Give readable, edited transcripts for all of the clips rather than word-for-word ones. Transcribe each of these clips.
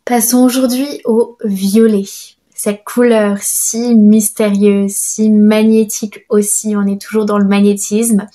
Passons aujourd'hui au violet. Cette couleur si mystérieuse, si magnétique aussi, on est toujours dans le magnétisme.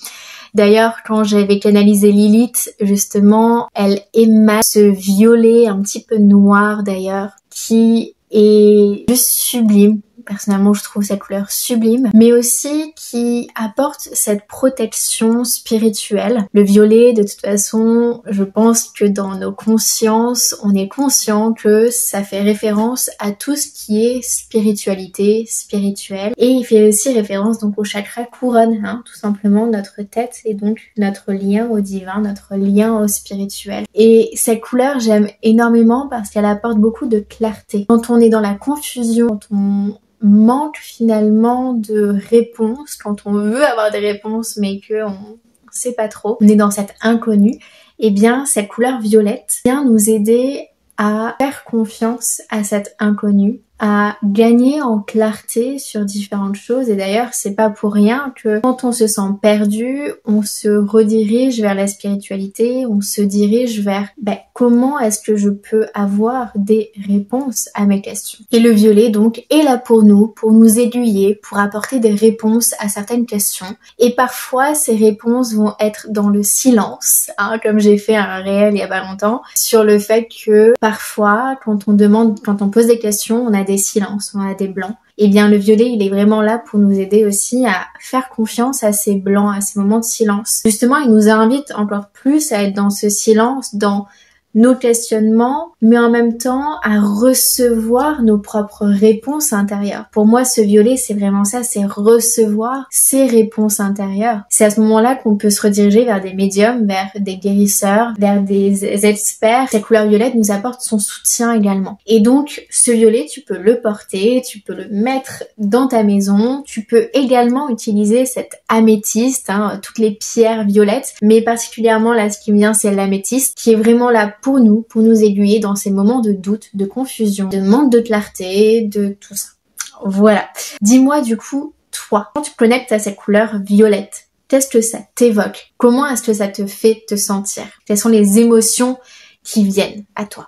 D'ailleurs, quand j'avais canalisé Lilith, justement, elle émane ce violet un petit peu noir d'ailleurs, qui est juste sublime. Personnellement, je trouve cette couleur sublime, mais aussi qui apporte cette protection spirituelle. Le violet, de toute façon, je pense que dans nos consciences, on est conscient que ça fait référence à tout ce qui est spiritualité, spirituel. Et il fait aussi référence donc au chakra couronne, tout simplement notre tête et donc notre lien au divin, notre lien au spirituel. Et cette couleur, j'aime énormément parce qu'elle apporte beaucoup de clarté. Quand on est dans la confusion, quand on manque finalement de réponses, quand on veut avoir des réponses mais qu'on sait pas trop, on est dans cet inconnu, et bien cette couleur violette vient nous aider à faire confiance à cet inconnu, à gagner en clarté sur différentes choses. Et d'ailleurs, c'est pas pour rien que quand on se sent perdu, on se redirige vers la spiritualité, on se dirige vers comment est-ce que je peux avoir des réponses à mes questions. Et le violet donc est là pour nous aiguiller, pour apporter des réponses à certaines questions. Et parfois, ces réponses vont être dans le silence, comme j'ai fait un réel il y a pas longtemps, sur le fait que parfois, quand on pose des questions, on a des silences, on a des blancs. Et bien le violet, il est vraiment là pour nous aider aussi à faire confiance à ces blancs, à ces moments de silence. Justement, il nous invite encore plus à être dans ce silence, dans nos questionnements, mais en même temps à recevoir nos propres réponses intérieures. Pour moi, ce violet, c'est vraiment ça, c'est recevoir ces réponses intérieures. C'est à ce moment-là qu'on peut se rediriger vers des médiums, vers des guérisseurs, vers des experts. Cette couleur violette nous apporte son soutien également. Et donc, ce violet, tu peux le porter, tu peux le mettre dans ta maison, tu peux également utiliser cette améthyste, toutes les pierres violettes, mais particulièrement là, ce qui me vient, c'est l'améthyste, qui est vraiment là pour nous aiguiller dans ces moments de doute, de confusion, de manque de clarté, de tout ça. Voilà. Dis-moi du coup, toi, quand tu te connectes à cette couleur violette, qu'est-ce que ça t'évoque? Comment est-ce que ça te fait te sentir? Quelles sont les émotions qui viennent à toi?